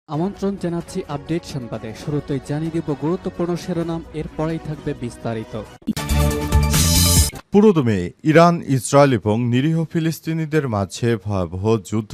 আমন্ত্রণ জানাচ্ছি আপডেট সংবাদে। শুরুতেই জানিয়ে দিব গুরুত্বপূর্ণ শিরোনাম, এরপরেই থাকবে বিস্তারিত। পুরোদমে ইরান, ইসরায়েল এবং নিরীহ ফিলিস্তিনিদের মাঝে ভয়াবহ যুদ্ধ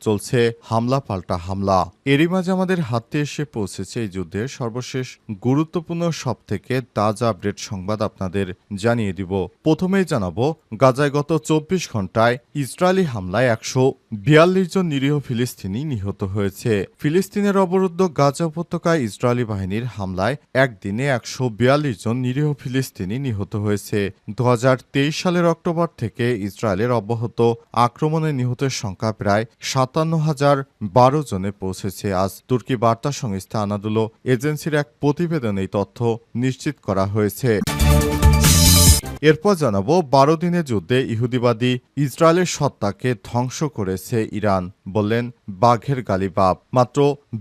চলছে হামলা পাল্টা হামলা। এরই মাঝে আমাদের হাতে এসে পৌঁছেছে এই যুদ্ধের সর্বশেষ গুরুত্বপূর্ণ সবথেকে তাজা আপডেট সংবাদ আপনাদের জানিয়ে দিব। প্রথমেই জানাবো, গাজায় গত 24 ঘন্টায় ইসরায়েলি হামলায় 142 জন নিরীহ ফিলিস্তিনি নিহত হয়েছে। ফিলিস্তিনের অবরুদ্ধ গাজা উপত্যকায় ইসরায়েলি বাহিনীর হামলায় একদিনে 142 জন নিরীহ ফিলিস্তিনি নিহত হয়েছে। 2023 সালের অক্টোবর থেকে ইসরায়েলের অব্যাহত আক্রমণে নিহতের সংখ্যা প্রায় 57,012 জনে পৌঁছেছে। আজ তুর্কি বার্তা সংস্থা আনাদুলো এজেন্সির এক প্রতিবেদনে এই তথ্য নিশ্চিত করা হয়েছে। এরপর জানাবো, 12 দিনের যুদ্ধে ইহুদিবাদী ইসরায়েলের সত্তাকে ধ্বংস করেছে ইরান, বললেন বাঘের গালিবাব। মাত্র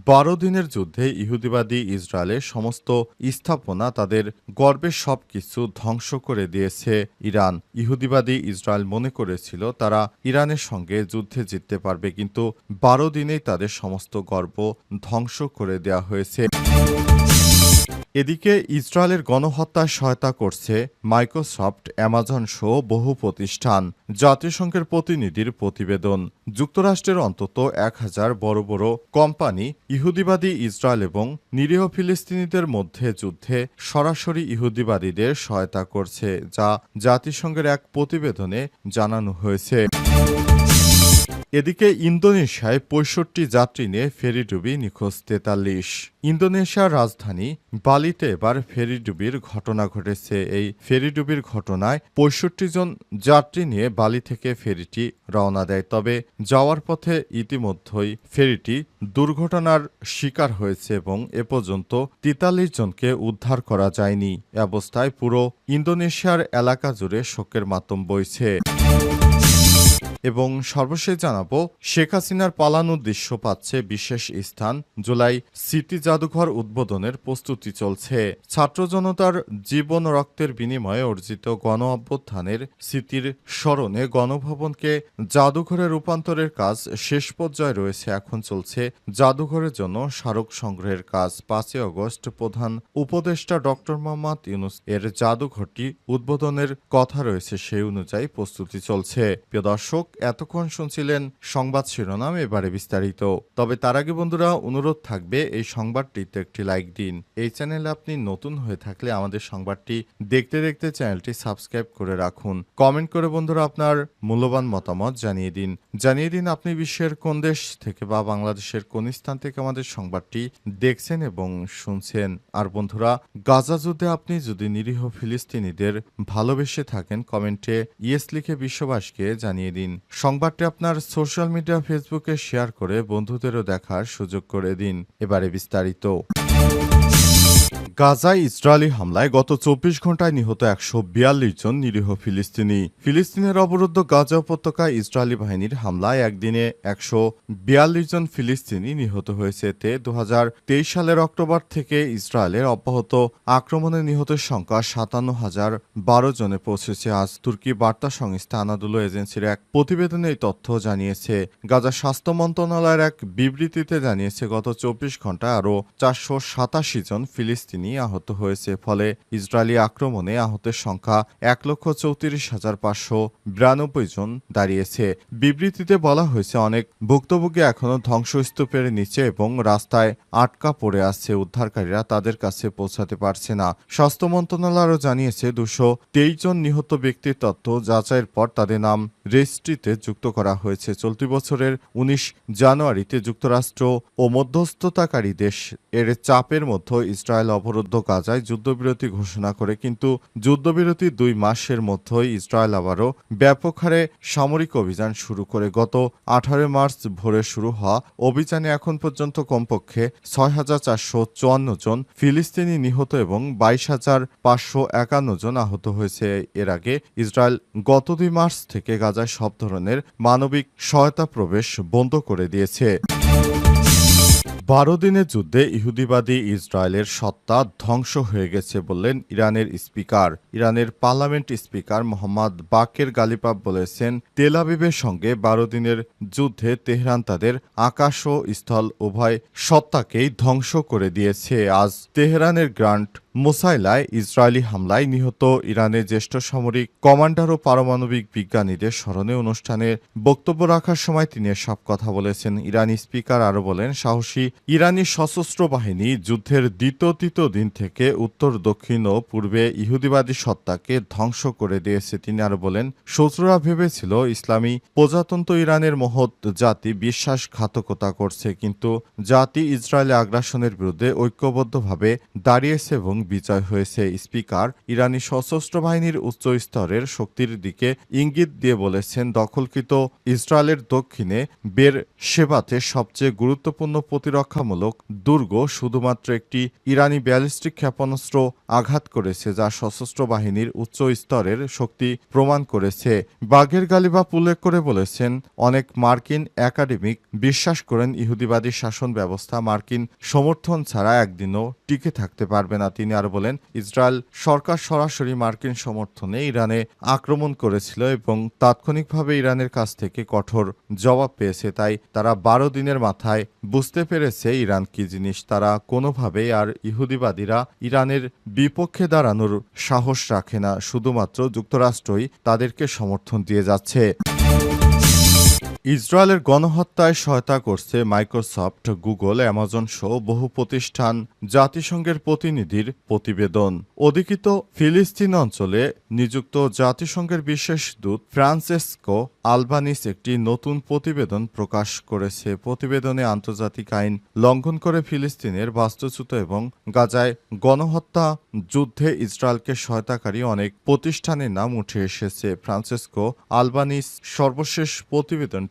12 দিনের যুদ্ধে ইহুদিবাদী ইসরায়েলের সমস্ত স্থাপনা, তাদের গর্বের সবকিছু ধ্বংস করে দিয়েছে ইরান। ইহুদিবাদী ইসরায়েল মনে করেছিল তারা ইরানের সঙ্গে যুদ্ধে জিততে পারবে, কিন্তু 12 দিনেই তাদের সমস্ত গর্ব ধ্বংস করে দেওয়া হয়েছে। এদিকে ইসরায়েলের গণহত্যায় সহায়তা করছে মাইক্রোসফট, অ্যামাজন সহ বহু প্রতিষ্ঠান। জাতিসংঘের প্রতিনিধির প্রতিবেদন, যুক্তরাষ্ট্রের অন্তত 1000 বড় বড় কোম্পানি ইহুদিবাদী ইসরায়েল এবং নিরীহ ফিলিস্তিনিদের মধ্যে যুদ্ধে সরাসরি ইহুদিবাদীদের সহায়তা করছে, যা জাতিসংঘের এক প্রতিবেদনে জানানো হয়েছে। এদিকে ইন্দোনেশিয়ায় 65 যাত্রী নিয়ে ফেরিডুবি নিখোঁজ 43। ইন্দোনেশিয়ার রাজধানী বালিতে এবার ফেরিডুবির ঘটনা ঘটেছে। এই ফেরিডুবির ঘটনায় 65 জন যাত্রী নিয়ে বালি থেকে ফেরিটি রওনা দেয়। তবে যাওয়ার পথে ইতিমধ্যেই ফেরিটি দুর্ঘটনার শিকার হয়েছে এবং এ পর্যন্ত 43 জনকে উদ্ধার করা যায়নি। এ অবস্থায় পুরো ইন্দোনেশিয়ার এলাকা জুড়ে শোকের মাতম বইছে। এবং সর্বশেষ জানাবো, শেখ হাসিনার পালানোর দৃশ্য পাচ্ছে বিশেষ স্থান। জুলাই স্মৃতি জাদুঘর উদ্বোধনের প্রস্তুতি চলছে। ছাত্র জনতার জীবন রক্তের বিনিময়ে অর্জিত গণ অভ্যুত্থানের স্মৃতির স্মরণে গণভবনকে জাদুঘরে রূপান্তরের কাজ শেষ পর্যায়ে রয়েছে। এখন চলছে জাদুঘরের জন্য স্মারক সংগ্রহের কাজ। 5 আগস্ট প্রধান উপদেষ্টা ডক্টর মোহাম্মদ ইউনূস এর জাদুঘরটি উদ্বোধনের কথা রয়েছে, সেই অনুযায়ী প্রস্তুতি চলছে। প্রিয় দর্শক, এতক্ষণ শুনছিলেন সংবাদ শিরোনাম, এবারে বিস্তারিত। তবে তার আগে বন্ধুরা, অনুরোধ থাকবে এই সংবাদটিতে একটি লাইক দিন। এই চ্যানেলে আপনি নতুন হয়ে থাকলে আমাদের সংবাদটি দেখতে দেখতে চ্যানেলটি সাবস্ক্রাইব করে রাখুন। কমেন্ট করে বন্ধুরা আপনার মূল্যবান মতামত জানিয়ে দিন আপনি বিশ্বের কোন দেশ থেকে বা বাংলাদেশের কোন স্থান থেকে আমাদের সংবাদটি দেখছেন এবং শুনছেন। আর বন্ধুরা, গাজা যুদ্ধে আপনি যদি নিরীহ ফিলিস্তিনিদের ভালোবেসে থাকেন, কমেন্টে ইয়েস লিখে বিশ্ববাসীকে জানিয়ে দিন। সংবাদটি আপনার সোশ্যাল মিডিয়া ফেসবুকে শেয়ার করে বন্ধুদেরও দেখার সুযোগ করে দিন। এবারে বিস্তারিত। গাজায় ইসরায়েলি হামলায় গত 24 ঘন্টায় নিহত 142 জন নিরীহ ফিলিস্তিনি। ফিলিস্তিনের অবরুদ্ধ গাজা উপত্যকায় ইসরায়েলি বাহিনীর হামলায় একদিনে 142 জন ফিলিস্তিনি নিহত হয়েছে। এতে 2023 সালের অক্টোবর থেকে ইসরায়েলের অব্যাহত আক্রমণে নিহতের সংখ্যা 57,012 জনে পৌঁছেছে। আজ তুর্কি বার্তা সংস্থা আনাদুলো এজেন্সির এক প্রতিবেদনে এই তথ্য জানিয়েছে। গাজা স্বাস্থ্য মন্ত্রণালয়ের এক বিবৃতিতে জানিয়েছে, গত 24 ঘন্টায় আরও 487 জন ফিলিস্তিনি আহত হয়েছে। ফলে ইসরায়েলি আক্রমণে আহতের সংখ্যা 1,34,592 জন দাঁড়িয়েছে। বিবৃতিতে বলা হয়েছে, অনেক ভুক্তভোগী এখনও ধ্বংসস্তূপের নিচে এবং রাস্তায় আটকা পড়ে আছে। উদ্ধারকারীরা তাদের কাছে পৌঁছাতে পারছে না। স্বাস্থ্য মন্ত্রণালয় আরও জানিয়েছে, 223 জন নিহত ব্যক্তির তথ্য যাচাইয়ের পর তাদের নাম রেজিস্ট্রিতে যুক্ত করা হয়েছে। চলতি বছরের 19 জানুয়ারিতে যুক্তরাষ্ট্র ও মধ্যস্থতাকারী দেশ এর চাপের মধ্যে ইসরায়েল অবরুদ্ধ গাজায় যুদ্ধবিরতি ঘোষণা করে, কিন্তু যুদ্ধবিরতি 2 মাসের মধ্যেই ইসরায়েল আবারও ব্যাপক হারে সামরিক অভিযান শুরু করে। গত 18 মার্চ ভোরে শুরু হওয়া অভিযানে এখন পর্যন্ত কমপক্ষে 6,454 জন ফিলিস্তিনি নিহত এবং 22,551 জন আহত হয়েছে। এর আগে ইসরায়েল গত 2 মার্চ থেকে গাজায় সব ধরনের মানবিক সহায়তা প্রবেশ বন্ধ করে দিয়েছে। 12 দিনের যুদ্ধে ইহুদিবাদী ইসরায়েলের সত্তা ধ্বংস হয়ে গেছে বললেন ইরানের স্পিকার। ইরানের পার্লামেন্ট স্পিকার মোহাম্মদ বাকের গালিবাফ বলেছেন, তেল আবিবের সঙ্গে 12 দিনের যুদ্ধে তেহরান তাদের আকাশ ও স্থল উভয় সত্তাকেই ধ্বংস করে দিয়েছে। আজ তেহরানের গ্র্যান্ড মোসাইলায় ইসরায়েলি হামলায় নিহত ইরানের জ্যেষ্ঠ সামরিক কমান্ডার ও পারমাণবিক বিজ্ঞানীদের স্মরণে অনুষ্ঠানে বক্তব্য রাখার সময় তিনি এসব কথা বলেছেন। ইরানি স্পিকার আরও বলেন, সাহসী ইরানি সশস্ত্র বাহিনী যুদ্ধের তৃতীয় দিন থেকে উত্তর, দক্ষিণ ও পূর্বে ইহুদিবাদী সত্তাকে ধ্বংস করে দিয়েছে। তিনি আরও বলেন, শত্রুরা ভেবেছিল ইসলামী প্রজাতন্ত্র ইরানের মহৎ জাতি বিশ্বাসঘাতকতা করছে, কিন্তু জাতি ইসরায়েলি আগ্রাসনের বিরুদ্ধে ঐক্যবদ্ধভাবে দাঁড়িয়েছে এবং বিজয় হয়েছে। স্পিকার ইরানি সশস্ত্র বাহিনীর উচ্চ স্তরের শক্তির দিকে ইঙ্গিত দিয়ে বলেছেন, দখলকৃত ইসরায়েলের দক্ষিণে বের শেবাতে সবচেয়ে গুরুত্বপূর্ণ প্রতিরক্ষামূলক দুর্গ শুধুমাত্র একটি ইরানি ব্যালিস্টিক ক্ষেপণাস্ত্র আঘাত করেছে, যা সশস্ত্র বাহিনীর উচ্চ স্তরের শক্তি প্রমাণ করেছে। বাঘের গালিবাফ উল্লেখ করে বলেছেন, অনেক মার্কিন একাডেমিক বিশ্বাস করেন ইহুদিবাদী শাসন ব্যবস্থা মার্কিন সমর্থন ছাড়া একদিনও টিকে থাকতে পারবে না। তিনি আরো বলেন, ইসরায়েল সরকার সরাসরি মার্কিন সমর্থনে ইরানে আক্রমণ করেছিল এবং তাৎক্ষণিকভাবে ইরানের কাছ থেকে কঠোর জবাব পেয়েছে। তাই তারা 12 দিনের মাথায় বুঝতে পেরেছে ইরান কি জিনিস। তারা কোনোভাবেই আর ইহুদিবাদীরা ইরানের বিপক্ষে দাঁড়ানোর সাহস রাখে না। শুধুমাত্র যুক্তরাষ্ট্রই তাদেরকে সমর্থন দিয়ে যাচ্ছে। ইসরায়েলের গণহত্যায় সহায়তা করছে মাইক্রোসফট, গুগল, অ্যামাজন সহ বহু প্রতিষ্ঠান। জাতিসংঘের প্রতিনিধির প্রতিবেদন। অধিকৃত ফিলিস্তিন অঞ্চলে নিযুক্ত জাতিসংঘের বিশেষ দূত ফ্রান্সেসকো আলবানিস একটি নতুন প্রতিবেদন প্রকাশ করেছে। প্রতিবেদনে আন্তর্জাতিক আইন লঙ্ঘন করে ফিলিস্তিনের বাস্তুচ্যুত এবং গাজায় গণহত্যা যুদ্ধে ইসরায়েলকে সহায়তাকারী অনেক প্রতিষ্ঠানের নাম উঠে এসেছে। ফ্রান্সেসকো আলবানিস সর্বশেষ প্রতিবেদন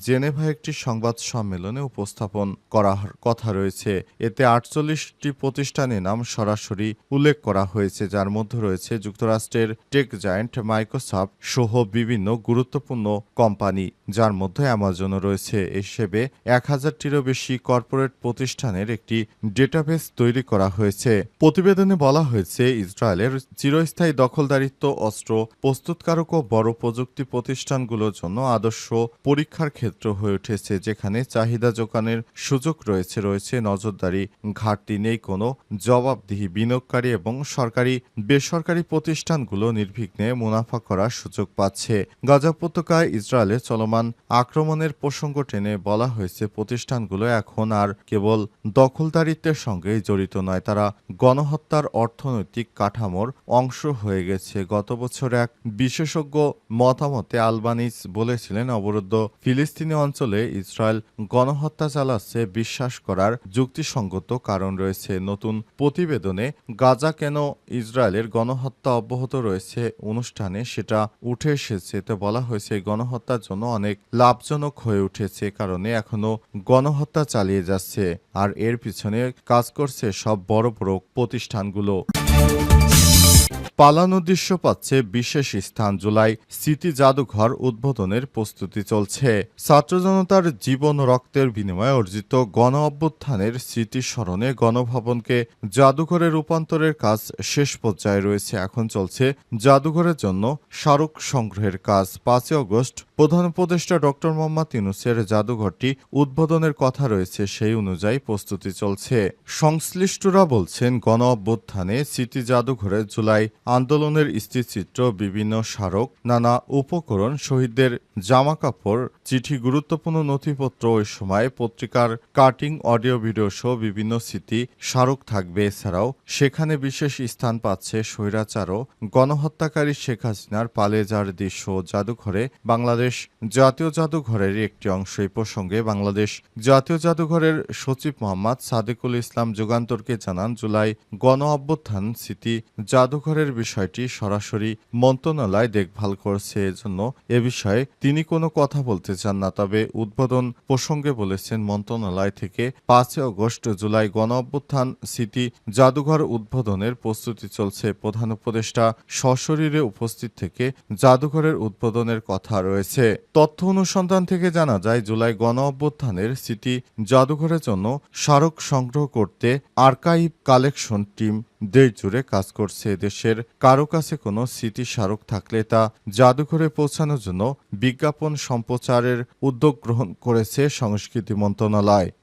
জেনেভা একটি সংবাদ সম্মেলনে উপস্থাপন করার কথা রয়েছে। এতে 48টি প্রতিষ্ঠানের নাম সরাসরি উল্লেখ করা হয়েছে, যার মধ্যে রয়েছে যুক্তরাষ্ট্রের টেক জায়ান্ট মাইক্রোসফট সহ বিভিন্ন গুরুত্বপূর্ণ কোম্পানি, যার মধ্যে অ্যামাজনও রয়েছে। হিসেবে 1000টিরও বেশি কর্পোরেট প্রতিষ্ঠানের একটি ডেটাবেস তৈরি করা হয়েছে। প্রতিবেদনে বলা হয়েছে, ইসরায়েলের চিরস্থায়ী দখলদারিত্ব অস্ত্র প্রস্তুতকারক ও বড় প্রযুক্তি প্রতিষ্ঠানগুলোর জন্য আদর্শ পরীক্ষার ক্ষেত্র হয়ে উঠেছে, যেখানে চাহিদা যোগানের সুযোগ রয়েছে নজরদারি, ঘাটতি নেই কোনো জবাবদিহি। বিনিয়োগকারী এবং সরকারি বেসরকারি প্রতিষ্ঠানগুলো নির্বিঘ্নে মুনাফা করার সুযোগ পাচ্ছে। গাজা উপত্যকায় ইসরায়েলের চলমান আক্রমণের প্রসঙ্গ টেনে বলা হয়েছে, প্রতিষ্ঠানগুলো এখন আর কেবল দখলদারিত্বের সঙ্গেই জড়িত নয়, তারা গণহত্যার অর্থনৈতিক কাঠামোর অংশ হয়ে গেছে। গত বছর এক বিশেষজ্ঞ মতামতে আলবানিস বলেছিলেন, অবরুদ্ধ ফিলিস্তিনি অঞ্চলে ইসরায়েল গণহত্যা চালাচ্ছে বিশ্বাস করার যুক্তিসঙ্গত কারণ রয়েছে। নতুন প্রতিবেদনে গাজা কেন ইসরায়েলের গণহত্যা অব্যাহত রয়েছে অনুষ্ঠানে সেটা উঠে এসেছে। এতে বলা হয়েছে, গণহত্যার জন্য অনেক লাভজনক হয়ে উঠেছে, কারণে এখনো গণহত্যা চালিয়ে যাচ্ছে, আর এর পিছনে কাজ করছে সব বড় বড় প্রতিষ্ঠানগুলো। পালানোর দৃশ্য পাচ্ছে বিশেষ স্থান। জুলাই স্মৃতি জাদুঘর উদ্বোধনের প্রস্তুতি চলছে। ছাত্র জনতার জীবন রক্তের বিনিময়ে অর্জিত গণ অভ্যুত্থানের স্মৃতি স্মরণে গণভবনকে জাদুঘরে রূপান্তরের কাজ শেষ পর্যায়ে রয়েছে। এখন চলছে জাদুঘরের জন্য স্মারক সংগ্রহের কাজ। 5 আগস্ট প্রধান উপদেষ্টা ডক্টর মোহাম্মদ ইউনূসের জাদুঘরটি উদ্বোধনের কথা রয়েছে, সেই অনুযায়ী প্রস্তুতি চলছে। সংশ্লিষ্টরা বলছেন, গণ অভ্যুত্থানে স্মৃতি জাদুঘরে জুলাই আন্দোলনের স্থিরচিত্র, বিভিন্ন স্মারক, নানা উপকরণ, শহীদদের জামাকাপড়, চিঠি, গুরুত্বপূর্ণ নথিপত্র, ওই সময় পত্রিকার কাটিং, অডিও ভিডিও সহ বিভিন্ন স্মৃতি স্মারক থাকবে। এছাড়াও সেখানে বিশেষ স্থান পাচ্ছে স্বৈরাচার ও গণহত্যাকারী শেখ হাসিনার পালিয়ে যাওয়ার দৃশ্য। জাদুঘরে বাংলাদেশ জাতীয় জাদুঘরের একটি অংশ। এই প্রসঙ্গে বাংলাদেশ জাতীয় জাদুঘরের সচিব মোহাম্মদ সাদেকুল ইসলাম যুগান্তরকে জানান, জুলাই গণ অভ্যুত্থান স্মৃতি জাদুঘরের বিষয়টি সরাসরি মন্ত্রণালয় দেখভাল করছে, এজন্য এ বিষয়ে তিনি কোনো কথা বলতে চান না। তবে উদ্বোধন প্রসঙ্গে বলেছেন, মন্ত্রণালয় থেকে 5 আগস্ট জুলাই গণঅভ্যুত্থান স্মৃতি জাদুঘর উদ্বোধনের প্রস্তুতি চলছে। প্রধান উপদেষ্টা সশরীরে উপস্থিত থেকে জাদুঘরের উদ্বোধনের কথা রয়েছে। তথ্য অনুসন্ধান থেকে জানা যায়, জুলাই গণঅভ্যুত্থানের স্মৃতি জাদুঘরের জন্য স্মারক সংগ্রহ করতে আর্কাইভ কালেকশন টিম দেশ জুড়ে কাজ করছে। দেশের কারো কাছে কোনো স্মৃতি স্মারক থাকলে তা জাদুঘরে পৌঁছানোর জন্য বিজ্ঞাপন সম্প্রচারের উদ্যোগ গ্রহণ করেছে সংস্কৃতি মন্ত্রণালয়।